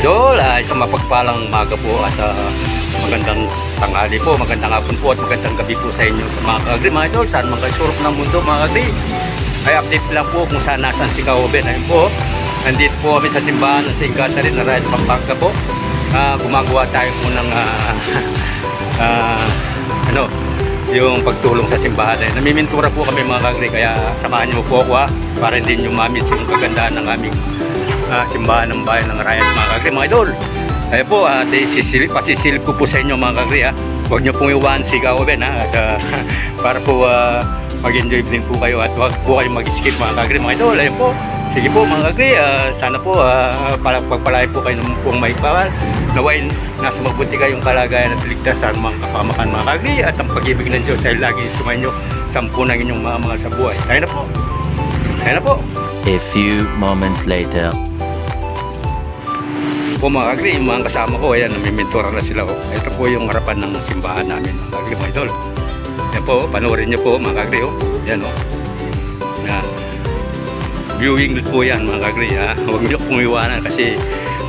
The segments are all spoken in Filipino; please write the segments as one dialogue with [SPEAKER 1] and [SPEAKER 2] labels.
[SPEAKER 1] Idol, isang mapagpalang umaga po at magandang tanghali po, magandang hapon po at magandang gabi po sa inyo mga ka-agri mga idol. Saan mga kasurok ng mundo mga ka-agri. Ay update lang po kung saan nasan si Ka-Oben. Ayun po, nandito po kami sa simbahan ng St. Catherine na Rayat, Pampanga po. Gumagawa tayo po ng yung pagtulong sa simbahan. Namimintura po kami mga ka-agri, kaya samahan niyo po ako para hindi niyo ma-miss yung kagandahan ng aming simbahan ng bayan ng Rayat mga ka-agri mga idol. Kaya po, pasisilip ko po sa inyo mga ka-agri. Huwag niyo pong iwan si Ka-Oben para po mag-enjoy din po kayo at huwag po kayo mag-skip mga ka-agri mga idol. Ayun po, sige po mga ka-agri, sana po pagpalay po kayo ng pong may bawal. Nawain nasa mabuti kayong kalagayan at ligtas sa mga kapamakan mga ka-agri at ang pag-ibig ng Diyos ay lagi sumayin nyo sampu ng inyong mga sa buhay. Kaya na po. Kaya na po.
[SPEAKER 2] A few moments later.
[SPEAKER 1] Po mga ka-agri, yung mga kasama ko, ayan, namimintura na sila. Ito po yung harapan ng simbahan namin mga ka-agri mga idol. Yan po, panoorin nyo po mga ka-agri. Yan na viewing po yan mga ka-agri. Huwag nyo pong iwanan kasi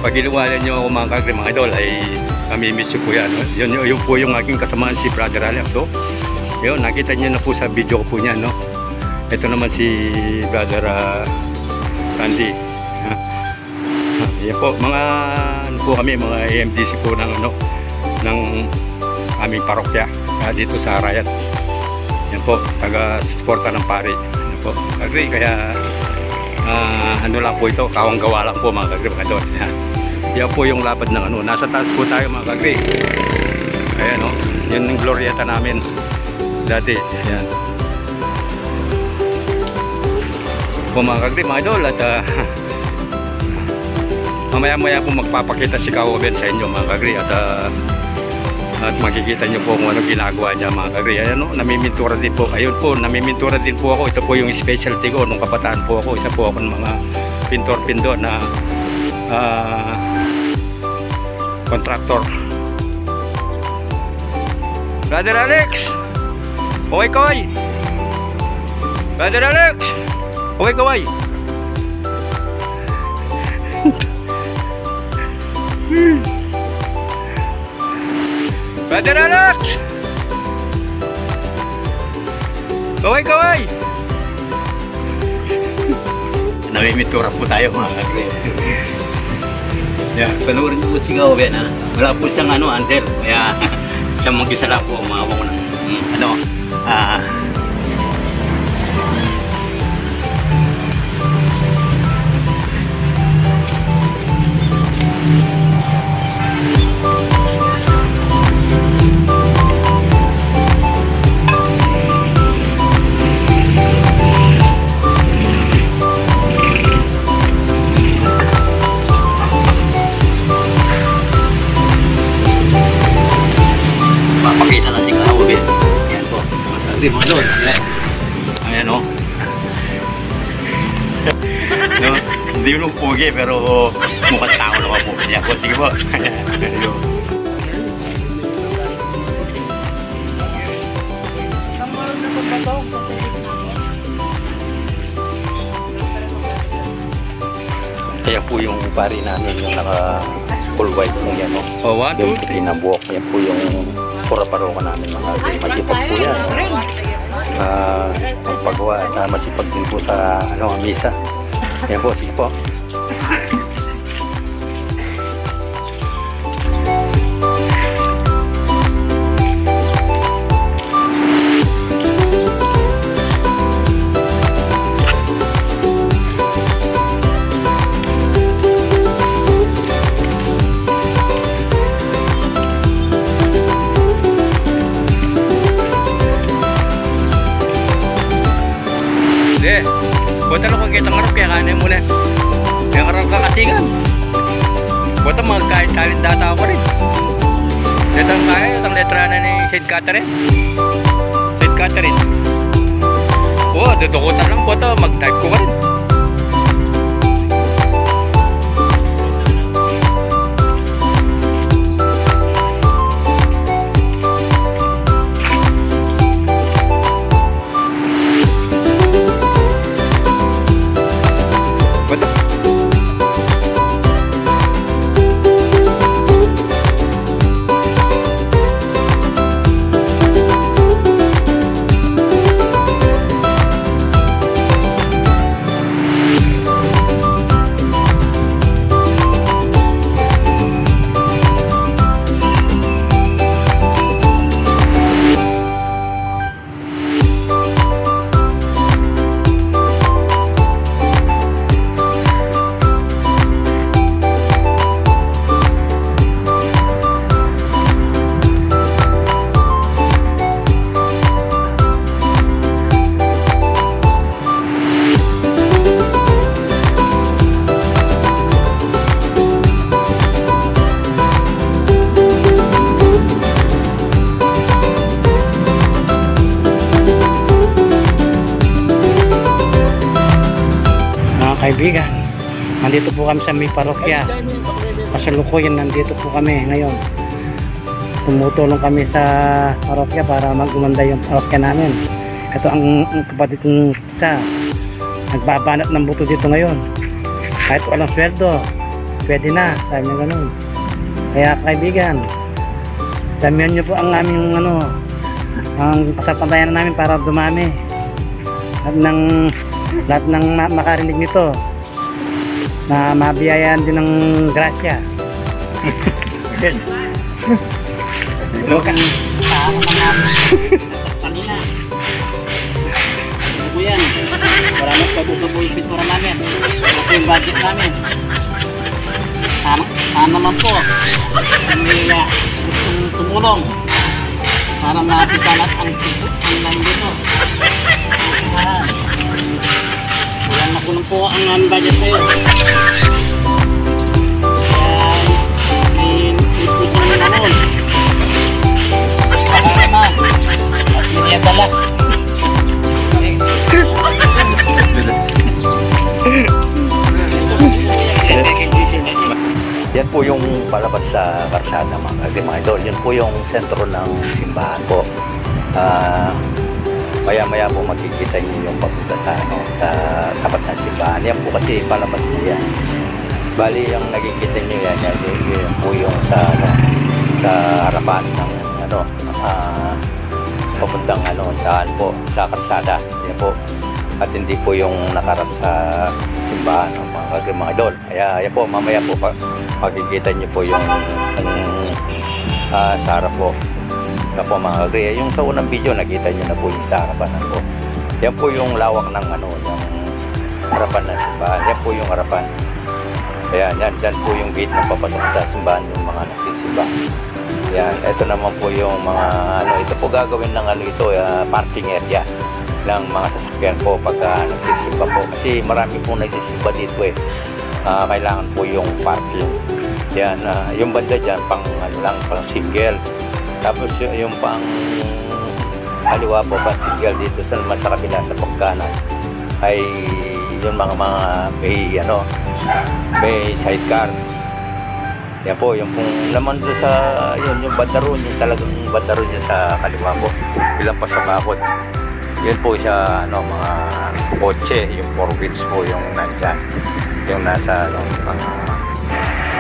[SPEAKER 1] pag iniwanan nyo ako mga ka-agri mga idol ay mamimiss nyo po yan. Yun po yung aking kasamaan si Brother Alex. So, yun, nakita nyo na po sa video ko po niyan. Ito naman si Brother Randy. Yan po, mga po kami, mga AMDC po ng aming parokya dito sa Rayat. Yan po, taga-suporta ng pari. Yan po, agree, kaya ano lang po ito, kawang gawa lang po mga kagri mga doon. Yan po yung lapad ng nasa taas po tayo mga kagri. Ayan yun yung glorieta namin dati. Ayan po mga kagri mga idol at mamaya po magpapakita si Ka-Oben sa inyo mga kagri at makikita nyo po kung ano ginagawa niya mga kagri. Ayan namimintura din po. Ayun po, namimintura din po ako. Ito po yung specialty ko nung kabataan po ako. Isa po ako ng mga pintor-pintor na contractor. Brother Alex! Okay kaway! Brother Alex! Okay kaway! Brother Alex! Kaway! Namimintura po tayo mga kagri. Yeah, panoorin po si Ka-Oben wala po siyang uncle. Kaya siyang mag-isa lang po umawa ko ng papakita na si Ka-Oben. Ayan po, mga doon. Ayan hindi yung pugi pero mukhang tao naman po. Ayan po, sige po. Kaya po yung pari namin yung naka full white po yan yung puti na buhok, yan po yung pura-paroka namin mga kagri. Masipag po yan magpagawa at masipag din po sa misa. Yan po, sige po. Buta lang kung kitang harap kaya kanin muna. Yung harap kakasigan. Buta magkahit-kahit data ako rin. Ito ang kaya, itong letra na ni St. Catherine. St. Catherine. Dudukutan lang po ito, mag-type ko rin.
[SPEAKER 3] kaibigan, nandito po kami sa may parokya. Kasalukuyan nandito po kami ngayon. Tumutulong kami sa parokya para magumanda yung parokya namin. Ito ang kapatid kong isa, nagbabanat ng buto dito ngayon. Kahit walang sweldo, pwede na, sabi niya ganun. Kaya kaibigan, damihan niyo po ang aming ang pasapantayan namin para dumami. Lahat ng makarinig nito na mabiyayaan din ng grasya. Loka. Paano naman kanina? Ano po yan? Wala nang pagbubuo yung pintura namin. Wala po yung budget namin. Ano naman po? May gustong tumulong para mapisalat ang nandito. Wala na po ang budget kayo. Kaya may puso na naman. Pakara na. At yun yung dala.
[SPEAKER 4] Yan po yung palabas sa karsada mga idol. Yan po yung sentro ng simbahan po. Maya-maya po makikita niyo yung pagpunta sa tapat ng simbahan. Yan po kasi palabas po yan. Bali, yung nakikita niyo yan po yung sa harapan ng papuntang daan po sa karsada. Yan po. At hindi po yung nakarap sa simbahan ng mga idol. Kaya yan po, mamaya po makikita niyo po yung sa harap po. Yan po mga kagri. Yung sa unang video, nakita niyo na po yung sa harapan po. Yan po yung lawak ng yung harapan ng simbahan. Yan po yung harapan. Ayan, yan po yung gate ng papasok sa simbahan, yung mga nagsisimba. Yan, ito naman po yung mga ito po gagawin ng parking area ng mga sasakyan po pagka nagsisimba po. Kasi marami po nagsisimba dito eh. Kailangan po yung parking. Yan, yung banda dyan pang pang single. Tapos yung pang kaliwa po pang single dito sa kabila sa pagkanan ay yung mga may sidecar. Yan po, yung pong naman doon sa yung bandaron, yung talagang bandaron niya sa kaliwa po. Ilang pa sa bakod. Yun po siya mga kotse, yung 4 wheels po yung nandyan. Yung nasa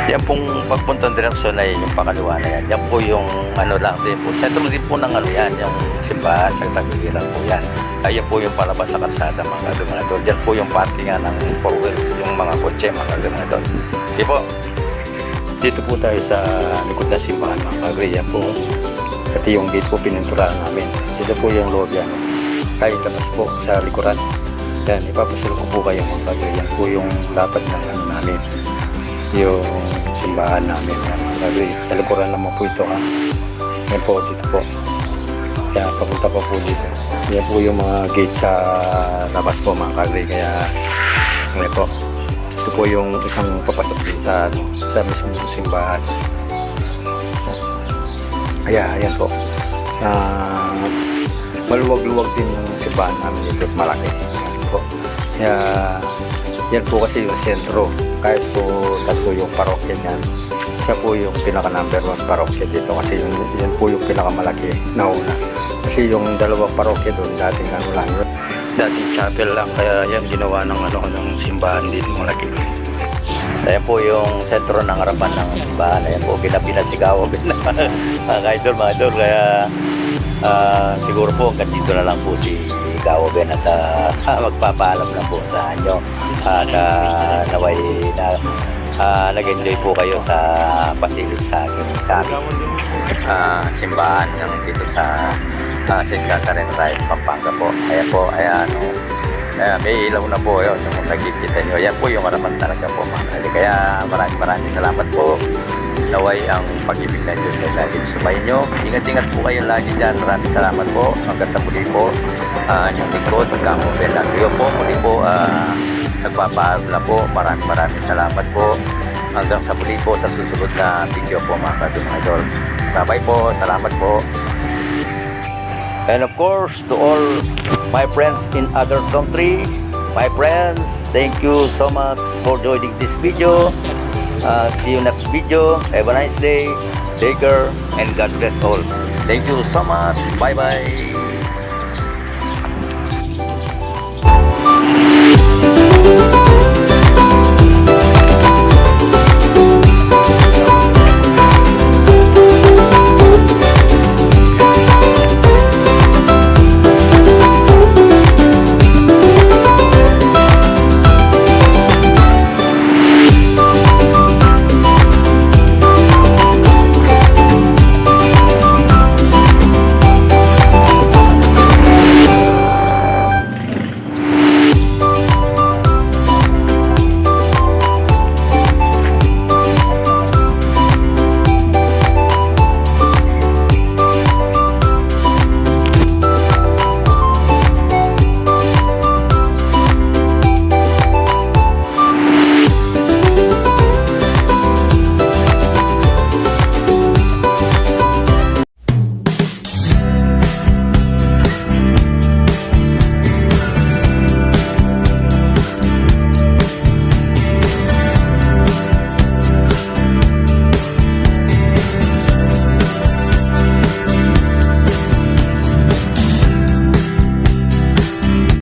[SPEAKER 4] yan pong pagpuntang direksyon na yung pakaliwa na yan. Yan po yung lang din po. Sentro din po ng yan, yung simbahan sa Tagiliran po yan. Ayan po yung palabas sa karsada mga idol. Diyan po yung parkingan ng 4 wheels, yung mga kotse mga idol. Di po. Dito po tayo sa likod na simbahan mga kagri. Yan po. Pati yung gate po pininturahan namin. Dito po yung loob yan. Kahit labas po sa likuran. Yan, ipapasalo ko po kayo mga kagri. Yan po yung lapad ng namin. Yung simbahan namin mga kagri. Sa likuran naman po ito ha. Yan po dito po. Kaya papunta pa po dito. Yan po yung mga gate sa labas po mga kagri. Kaya yan po. Ito po yung isang papasok din sa mismong simbahan. Ayan po. Maluwag-luwag din yung simbahan namin ito at malaki. Ayan po. Kaya yan po kasi yung sentro. Kahit po tatlo yung parokya niyan. Siya po yung pinaka number 1 parokya dito kasi yan po yung pinakamalaki na una. Kasi yung dalawang parokya doon dating lang yun. Dating chapel lang kaya yan ginawa ng ng simbahan dito malaki. Ayan po yung sentro ng harapan ng simbahan. Ayan po pinasigaw mga idol. Kaya siguro po hanggang dito na lang po si Gawo Ben at magpapaalam na po sa inyo. At naway na nag-enjoy po kayo sa pasilip sa aming simbahan dito sa St. Catherine Ryan, Pampanga po. Ayan po, may ilaw na po yun, yung nakikita nyo. Ayan po yung harapan talaga po mga kagri. Kaya maraming salamat po. Naway ang pag-ibig na Diyos ay laging sumayin nyo. Ingat-ingat po kayo lagi dyan. Maraming salamat po. Hanggang sa muli po, yung likod, Gawo Ben at po. Muli po, nagpapaalam na po. Maraming salamat po. Hanggang sa muli po sa susunod na video po mga idol. Bye-bye po. Salamat po. And of course, to all my friends in other country, my friends, thank you so much for joining this video. See you next video. Have a nice day. Take care and God bless all. Thank you so much. Bye bye.